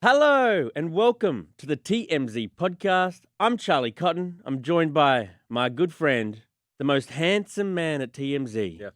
Hello and welcome to the TMZ Podcast. I'm Charlie Cotton. I'm joined by my good friend, the most handsome man at TMZ, Yeah.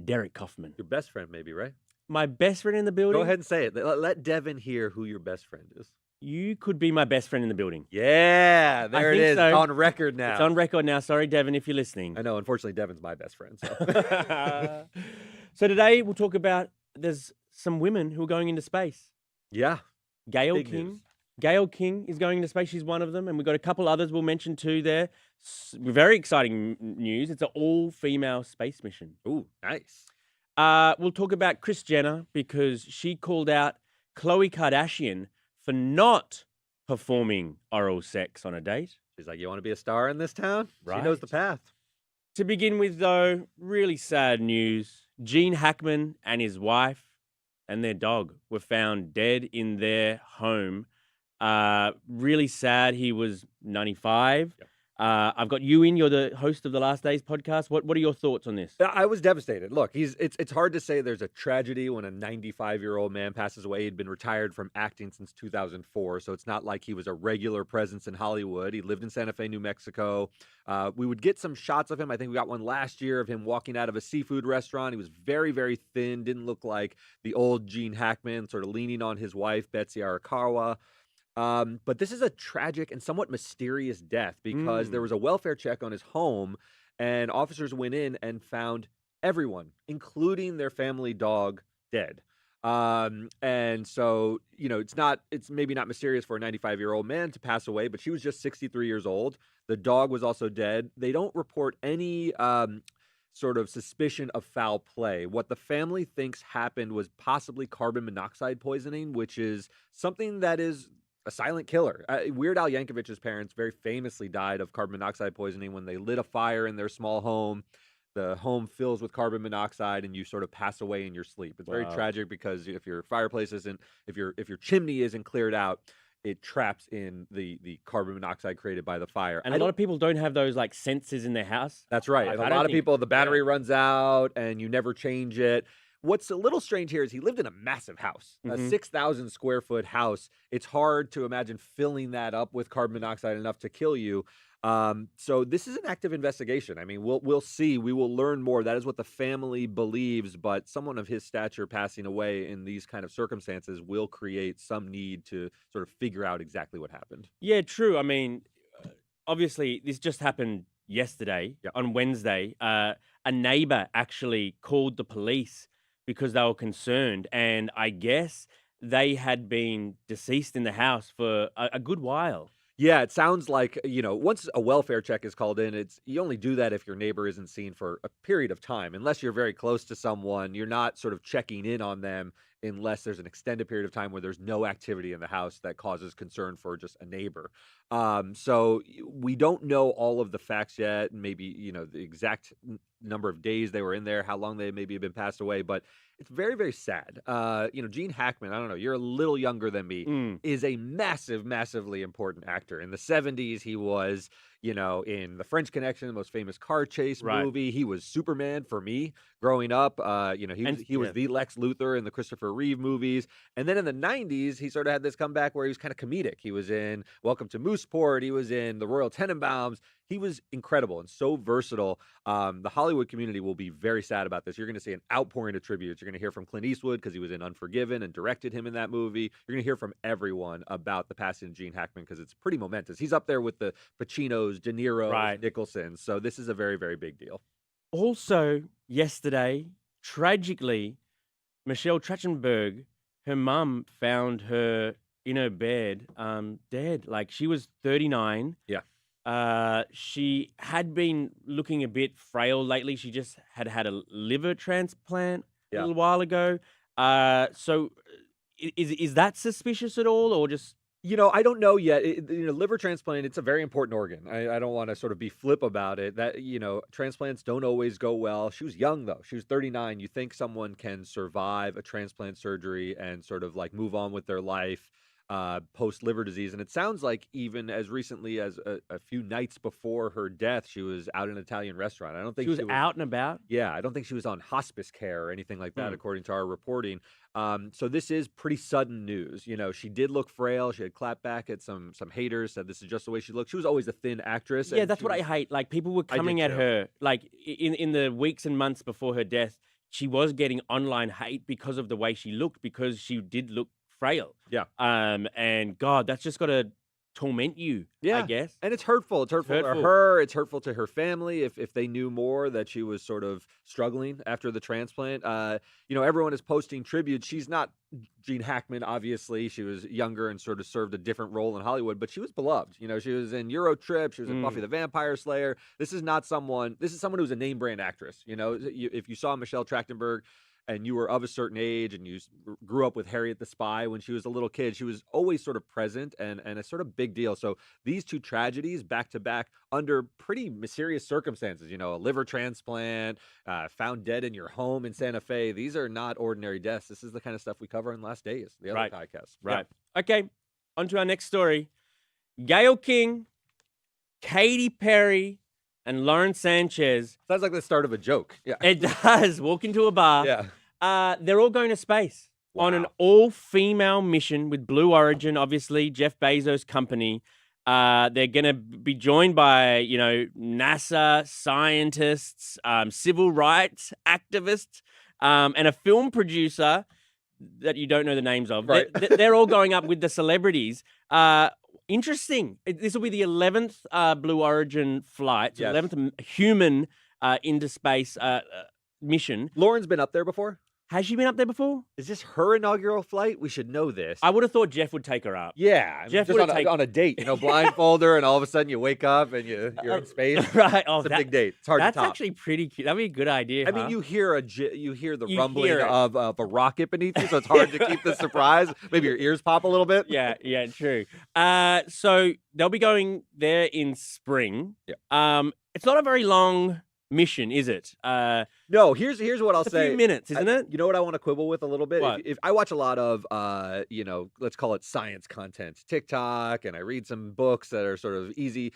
Derek Kaufman. Your best friend, maybe, right? My best friend in the building? Go ahead and say it. Let Devin hear who your best friend is. You could be my best friend in the building. Yeah, there it think is. so. It's on record now. It's on record now. Sorry, Devin, if you're listening. I know. Unfortunately, Devin's my best friend. So, So today we'll talk about there's some women who are going into space. yeah. Gayle Big King. news. Gayle King is going into space. She's one of them. And we've got a couple others we'll mention too there. Very exciting news. It's an all-female space mission. Ooh, nice. We'll talk about Kris Jenner because she called out Khloe Kardashian for not performing oral sex on a date. She's like, you want to be a star in this town? Right. She knows the path. To begin with, though, really sad news. Hackman and his wife and their dog were found dead in their home. Really sad. He was 95. Yep. I've got you in. You're the host of the Last Days podcast. What are your thoughts on this? I was devastated. Look, it's hard to say there's a tragedy when a 95-year-old man passes away. He'd been retired from acting since 2004, so it's not like he was a regular presence in Hollywood. He lived in Santa Fe, New Mexico. We would get some shots of him. I think we got one last year of him walking out of a seafood restaurant. He was very, very thin, didn't look like the old Gene Hackman, sort of leaning on his wife, Betsy Arakawa. But this is a tragic and somewhat mysterious death because there was a welfare check on his home, and officers went in and found everyone, including their family dog, dead. And so, it's maybe not mysterious for a 95-year-old man to pass away, but she was just 63 years old. The dog was also dead. They don't report any sort of suspicion of foul play. What the family thinks happened was possibly carbon monoxide poisoning, which is something that is a silent killer. Weird Al Yankovic's parents very famously died of carbon monoxide poisoning when they lit a fire in their small home. The home fills with carbon monoxide and you sort of pass away in your sleep. It's very tragic because if your fireplace isn't, if your chimney isn't cleared out, it traps in the carbon monoxide created by the fire. And a lot of people don't have those like sensors in their house. That's right. I A don't lot of think- people, the battery runs out and you never change it. What's a little strange here is he lived in a massive house, a 6,000 square foot house. It's hard to imagine filling that up with carbon monoxide enough to kill you. So this is an active investigation. I mean, we'll see. We will learn more. That is what the family believes. But someone of his stature passing away in these kind of circumstances will create some need to sort of figure out exactly what happened. Yeah, true. I mean, obviously, this just happened yesterday on Wednesday. A neighbor actually called the police because they were concerned. And I guess they had been deceased in the house for a good while. Yeah, it sounds like, once a welfare check is called in, you only do that if your neighbor isn't seen for a period of time. Unless you're very close to someone, you're not sort of checking in on them unless there's an extended period of time where there's no activity in the house that causes concern for just a neighbor. So we don't know all of the facts yet, maybe, the exact number of days they were in there, how long they maybe have been passed away, but it's very, very sad. Gene Hackman, I don't know, you're a little younger than me, is a massively important actor. In the 70s, he was, in The French Connection, the most famous car chase movie. He was Superman for me growing up. He was the Lex Luthor in the Christopher Reeve movies. And then in the 90s, he sort of had this comeback where he was kind of comedic. He was in Welcome to Mooseport. He was in The Royal Tenenbaums. He was incredible and so versatile. The Hollywood community will be very sad about this. You're going to see an outpouring of tributes. You're going to hear from Clint Eastwood because he was in Unforgiven and directed him in that movie. You're going to hear from everyone about the passing of Gene Hackman because it's pretty momentous. He's up there with the Pacinos, De Niro, Nicholson. So this is a very, very big deal. Also, yesterday, tragically, Michelle Trachtenberg, her mum found her in her bed, dead. Like, she was 39. Yeah. She had been looking a bit frail lately. She just had a liver transplant a little while ago. So is that suspicious at all, or just? I don't know yet. Liver transplant, it's a very important organ. I don't want to sort of be flip about it. That, transplants don't always go well. She was young, though. She was 39. You think someone can survive a transplant surgery and sort of like move on with their life. post liver disease. And it sounds like even as recently as a few nights before her death, she was out in an Italian restaurant. I don't think She was out and about? Yeah, I don't think she was on hospice care or anything like that, according to our reporting. So this is pretty sudden news. You know, she did look frail. She had clapped back at some haters, said this is just the way she looked. She was always a thin actress. Yeah, that's what I hate. Like, people were coming at her, like, in the weeks and months before her death, she was getting online hate because of the way she looked, because she did look frail. Yeah. And God, that's just got to torment you, I guess. And it's hurtful. It's hurtful to her. It's hurtful to her family if they knew more that she was sort of struggling after the transplant. You know, everyone is posting tributes. She's not Gene Hackman, obviously. She was younger and sort of served a different role in Hollywood, but she was beloved. You know, she was in Eurotrip. She was in Buffy the Vampire Slayer. This is someone who's a name brand actress. You know, if you saw Michelle Trachtenberg and you were of a certain age and you grew up with Harriet the Spy when she was a little kid, she was always sort of present and a sort of big deal. So these two tragedies back to back under pretty mysterious circumstances, you know, a liver transplant, found dead in your home in Santa Fe. These are not ordinary deaths. This is the kind of stuff we cover in Last Days, the other podcast. Right. Yeah. Okay, on to our next story. Gayle King, Katy Perry, and Lauren Sanchez. Sounds like the start of a joke. Yeah. It does. Walk into a bar. Yeah. They're all going to space on an all-female mission with Blue Origin, obviously, Jeff Bezos' company. They're going to be joined by, you know, NASA scientists, civil rights activists, and a film producer that you don't know the names of. Right. They're all going up with the celebrities. Interesting. This will be the 11th Blue Origin flight, so 11th human into space mission. Lauren's been up there before? Has she been up there before? Is this her inaugural flight? We should know this. I would have thought Jeff would take her up. Yeah. Jeff just on a date, you know, blindfold her, and all of a sudden you wake up and you're in space. Right. Oh, it's a big date. It's hard to top. That's actually pretty cute. That'd be a good idea. I mean, you hear the rumbling of a rocket beneath you, so it's hard to keep the surprise. Maybe your ears pop a little bit. Yeah, true. So they'll be going there in spring. Yeah. It's not a very long mission, is it? No, here's what I'll say. A few minutes, isn't it? You know what I want to quibble with a little bit? What? If I watch a lot of, you know, let's call it science content, TikTok, and I read some books that are sort of easy.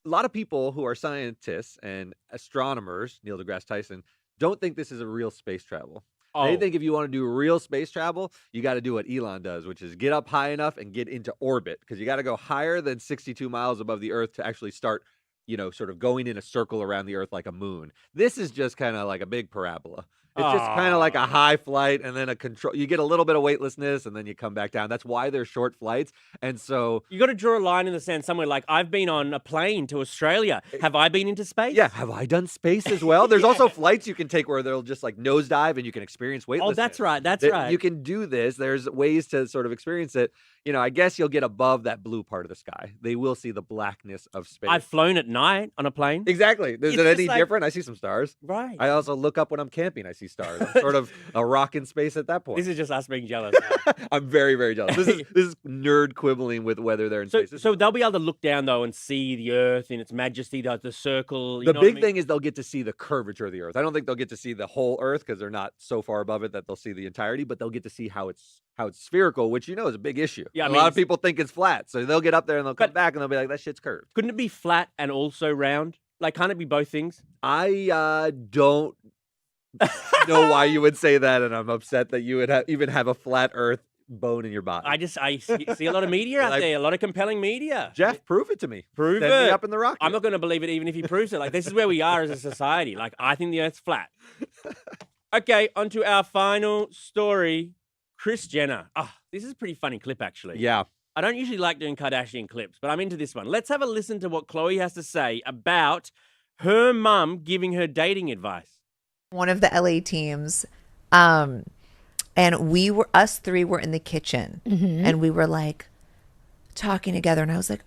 A lot of people who are scientists and astronomers, Neil deGrasse Tyson, don't think this is a real space travel. Oh. They think if you want to do real space travel, you got to do what Elon does, which is get up high enough and get into orbit, because you got to go higher than 62 miles above the Earth to actually start, you know, sort of going in a circle around the Earth like a moon. This is just kind of like a big parabola. It's just kind of like a high flight and then a control. You get a little bit of weightlessness and then you come back down. That's why they're short flights. And so you got to draw a line in the sand somewhere. Like, I've been on a plane to Australia. Have I been into space? Yeah. Have I done space as well? There's also flights you can take where they'll just like nosedive and you can experience weightlessness. Oh, that's right. That's right. You can do this. There's ways to sort of experience it. You know, I guess you'll get above that blue part of the sky. They will see the blackness of space. I've flown at night on a plane. Exactly. Is it any different? I see some stars. Right. I also look up when I'm camping. I see stars. I'm sort of a rock in space at that point. This is just us being jealous. I'm very, very jealous. This is nerd quibbling with whether they're in space. So they'll be able to look down, though, and see the Earth in its majesty, the circle. The big thing is they'll get to see the curvature of the Earth. I don't think they'll get to see the whole Earth because they're not so far above it that they'll see the entirety, but they'll get to see how it's spherical, which, you know, is a big issue. Yeah, a lot of people think it's flat. So they'll get up there and they'll come back and they'll be like, that shit's curved. Couldn't it be flat and also round? Like, can't it be both things? I don't know why you would say that, and I'm upset that you would even have a flat Earth bone in your body. I see a lot of media out there, a lot of compelling media. Jeff, prove it to me. Send me up in the rocket. I'm not going to believe it even if he proves it. Like, this is where we are as a society. Like, I think the Earth's flat. Okay, on to our final story. Kris Jenner. This is a pretty funny clip, actually. Yeah. I don't usually like doing Kardashian clips, but I'm into this one. Let's have a listen to what Khloe has to say about her mum giving her dating advice. One of the LA teams, and us three were in the kitchen, and we were like talking together, and I was like,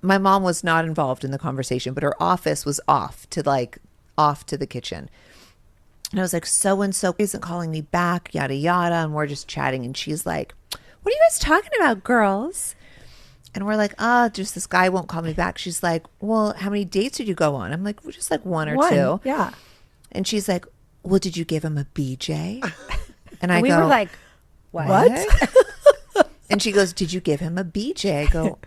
my mom was not involved in the conversation, but her office was off to the kitchen. And I was like, so-and-so isn't calling me back, yada, yada. And we're just chatting. And she's like, what are you guys talking about, girls? And we're like, just this guy won't call me back. She's like, well, how many dates did you go on? I'm like, well, just like one or two. Yeah. And she's like, well, did you give him a BJ? And we were like, what? And she goes, did you give him a BJ? I go,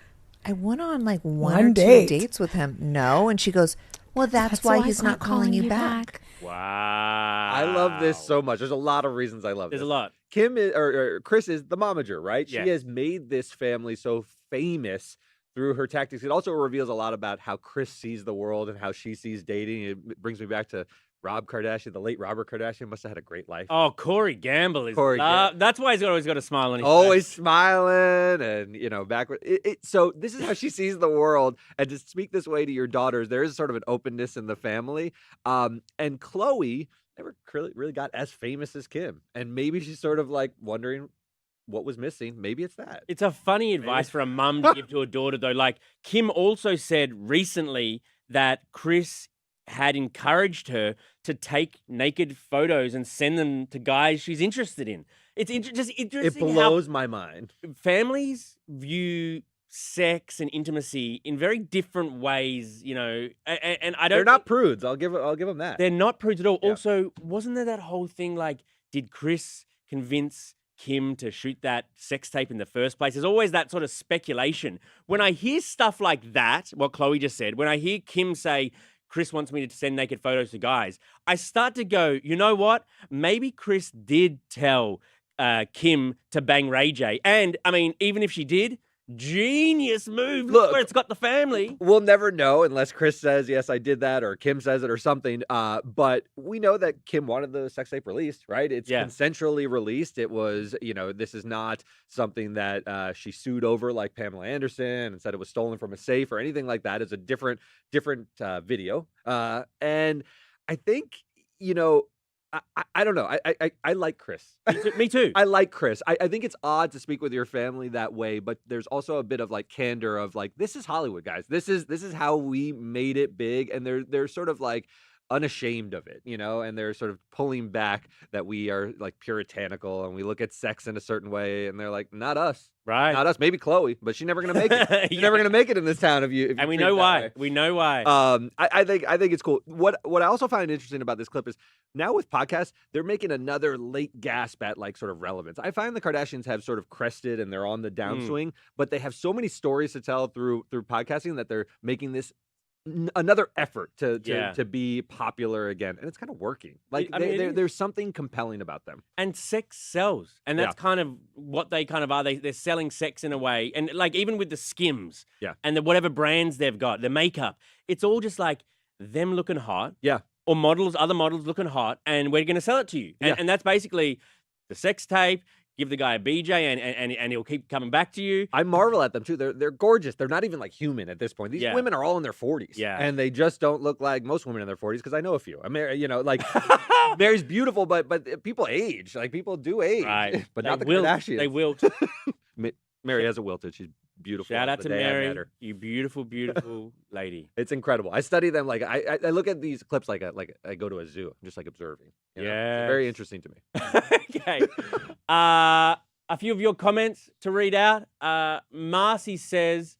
I went on like one or date. 2 dates with him. No. And she goes, well, that's why he's not calling you back. Wow. I love this so much. There's a lot of reasons I love There's this. a lot. Kim is, or Kris is the momager, right? Yeah. She has made this family so famous through her tactics. It also reveals a lot about how Kris sees the world and how she sees dating. It brings me back to Rob Kardashian, the late Robert Kardashian. Must have had a great life. Oh, Corey Gamble is. That's why he's always got a smile on his Always face. smiling and, backward. So this is how she sees the world. And to speak this way to your daughters, there is sort of an openness in the family. And Khloe never really got as famous as Kim. And maybe she's sort of like wondering what was missing. Maybe it's that. It's a funny advice for a mum to give to a daughter, though. Like, Kim also said recently that Kris had encouraged her to take naked photos and send them to guys she's interested in. It's just interesting. It blows my mind. Families view sex and intimacy in very different ways, and I don't. They're not prudes. I'll give them that. They're not prudes at all. Yeah. Also, wasn't there that whole thing like, did Kris convince Kim to shoot that sex tape in the first place? There's always that sort of speculation. When I hear stuff like that, what Khloe just said, when I hear Kim say, Kris wants me to send naked photos to guys, I start to go, you know what? Maybe Kris did tell Kim to bang Ray J. And, I mean, even if she did, genius move. Look where it's got the family. We'll never know unless Kris says, yes, I did that, or Kim says it or something. But we know that Kim wanted the sex tape released, right? It's consensually released. It was, this is not something that she sued over like Pamela Anderson and said it was stolen from a safe or anything like that. It's a different video. And I think, I don't know. I like Kris. Me too. I like Kris. I think it's odd to speak with your family that way, but there's also a bit of like candor of like, this is Hollywood, guys. This is how we made it big, and they're sort of like unashamed of it, and they're sort of pulling back that we are like puritanical and we look at sex in a certain way, and they're like, not us. Right. Not us. Maybe Khloe, but she's never gonna make it. She's never gonna make it in this town if you and we know why. We know why. I think it's cool. What I also find interesting about this clip is now with podcasts, they're making another late gasp at like sort of relevance. I find the Kardashians have sort of crested and they're on the downswing, but they have so many stories to tell through podcasting that they're making this another effort to be popular again, and it's kind of working. Like there's something compelling about them. And sex sells, and that's kind of what they kind of are. They're selling sex in a way, and like even with the Skims, and the whatever brands they've got, the makeup, it's all just like them looking hot, or other models looking hot, and we're going to sell it to you, and that's basically the sex tape. Give the guy a BJ and he'll keep coming back to you. I marvel at them too. They're gorgeous. They're not even like human at this point. These women are all in their 40s. Yeah. And they just don't look like most women in their 40s, because I know a few. I mean, like Mary's beautiful, but people age. Like people do age. Right. But not the Kardashians. They wilt. Mary hasn't wilted. She's beautiful. Shout out to Mary, you beautiful, beautiful lady. It's incredible. I study them like I look at these clips like I go to a zoo. I'm just like observing. Yeah, it's very interesting to me. Okay, a few of your comments to read out. Marcy says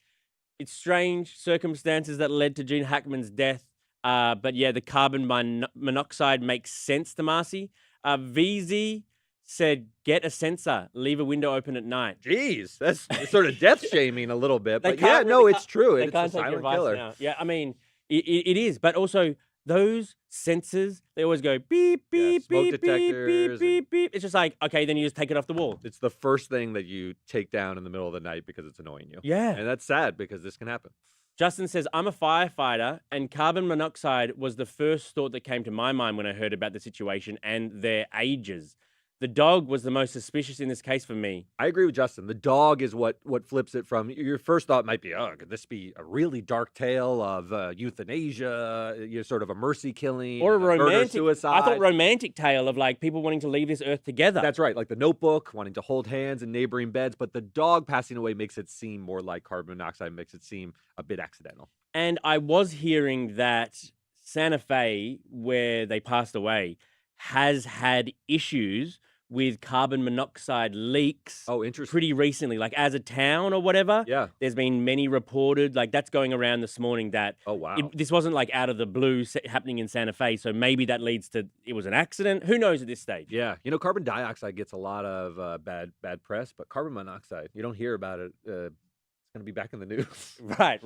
it's strange circumstances that led to Gene Hackman's death. But yeah, the carbon monoxide makes sense to Marcy. VZ said, get a sensor, leave a window open at night. Jeez, that's sort of death shaming a little bit. But it's true. It's a silent killer. Now. Yeah, I mean, it is. But also, those sensors, they always go beep, beep, smoke beep, detectors beep, beep, beep. It's just like, okay, then you just take it off the wall. It's the first thing that you take down in the middle of the night because it's annoying you. Yeah. And that's sad because this can happen. Justin says, I'm a firefighter, and carbon monoxide was the first thought that came to my mind when I heard about the situation and their ages. The dog was the most suspicious in this case for me. I agree with Justin. The dog is what flips it from. Your first thought might be, oh, could this be a really dark tale of euthanasia, sort of a mercy killing, or a romantic suicide? I thought romantic tale of like people wanting to leave this earth together. That's right, like The Notebook, wanting to hold hands in neighboring beds. But the dog passing away makes it seem more like carbon monoxide, makes it seem a bit accidental. And I was hearing that Santa Fe, where they passed away, has had issues with carbon monoxide leaks. Oh, interesting. Pretty recently, like as a town or whatever. Yeah. There's been many reported, like that's going around this morning that Oh, wow. this wasn't like out of the blue happening in Santa Fe. So maybe that leads to it was an accident. Who knows at this stage? Yeah. You know, carbon dioxide gets a lot of bad press, but carbon monoxide, you don't hear about it. It's going to be back in the news. Right.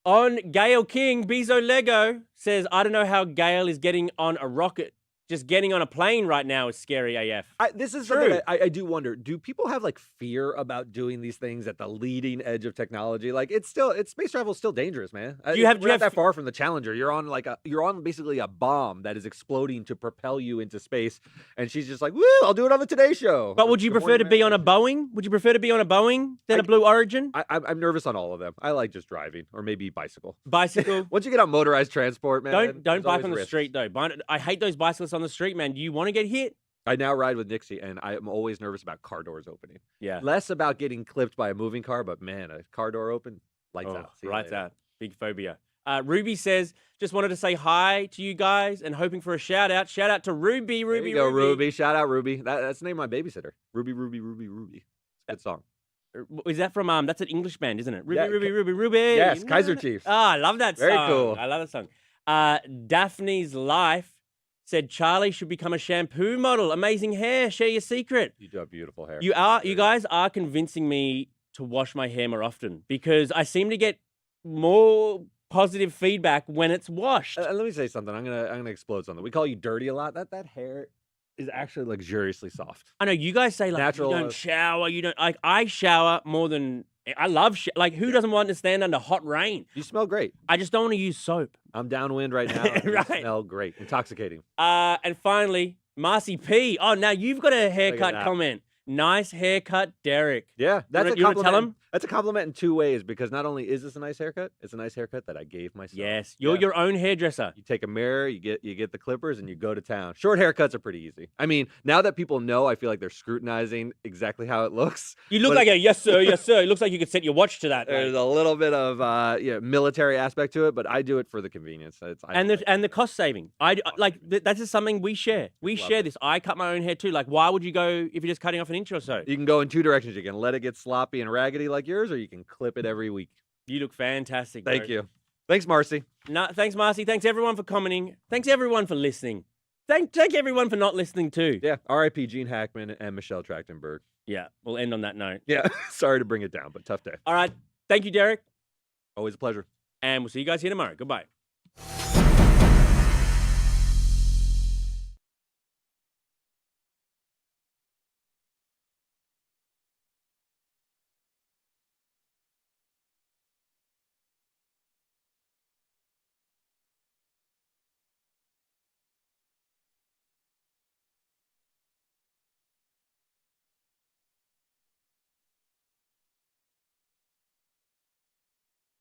On Gayle King, Bezo Lego says, I don't know how Gayle is getting on a rocket. Just getting on a plane right now is scary AF. This is True. something I do wonder. Do people have like fear about doing these things at the leading edge of technology? Like space travel is still dangerous, man. We're not that far from the Challenger. You're on basically a bomb that is exploding to propel you into space. And she's just like, woo, I'll do it on the Today Show. But would you prefer to be on a Boeing? Would you prefer to be on a Boeing than a Blue Origin? I'm nervous on all of them. I like just driving or maybe bicycle. Bicycle. Once you get on motorized transport, man. Don't bike on the street though. I hate those bicyclists on the street, man. Do you want to get hit? I now ride with Nixie, and I'm always nervous about car doors opening. Yeah. Less about getting clipped by a moving car, but man, a car door open, lights out. Lights out. Big phobia. Ruby says, just wanted to say hi to you guys and hoping for a shout out. Shout out to Ruby. There you go, Ruby. Shout out Ruby. That's the name of my babysitter. Ruby. It's a good song. Is that from that's an English band, isn't it? Yeah, Ruby. Yes, Kaiser Chiefs. I love that song. Very cool. I love that song. Daphne's Life said Charlie should become a shampoo model. Amazing hair. Share your secret. You do have beautiful hair. You guys are convincing me to wash my hair more often because I seem to get more positive feedback when it's washed. Let me say something. I'm gonna explode something. We call you dirty a lot. That hair is actually luxuriously soft. I know you guys say like Natural, you don't shower. You don't like. I shower more than I love. Like who doesn't want to stand under hot rain? You smell great. I just don't want to use soap. I'm downwind right now. You Right. smell great. Intoxicating. And finally, Marcy P. Oh, now you've got a haircut that. comment. Nice haircut, Derek. Yeah, that's a you wanna tell compliment. him? That's a compliment in two ways because not only is this a nice haircut, it's a nice haircut that I gave myself. Yes, you're your own hairdresser. You take a mirror, you get the clippers, and you go to town. Short haircuts are pretty easy. I mean, now that people know, I feel like they're scrutinizing exactly how it looks. You look like a yes sir. It looks like you could set your watch to that. There's mate. a little bit of military aspect to it, but I do it for the convenience. And the cost saving. That's just something we share. We share this. I cut my own hair too. Like, why would you go if you're just cutting off an inch or so? You can go in two directions. You can let it get sloppy and raggedy like yours, or you can clip it every week. You look fantastic. Thank bro. you. Thanks, Marcy. No, thanks, Marcy. Thanks everyone for commenting. Thanks everyone for listening. Thank everyone for not listening too. Yeah. R.I.P. Gene Hackman and Michelle Trachtenberg. Yeah, we'll end on that note. Yeah. Sorry to bring it down, but tough day. All right. Thank you, Derek. Always a pleasure. And we'll see you guys here tomorrow. Goodbye.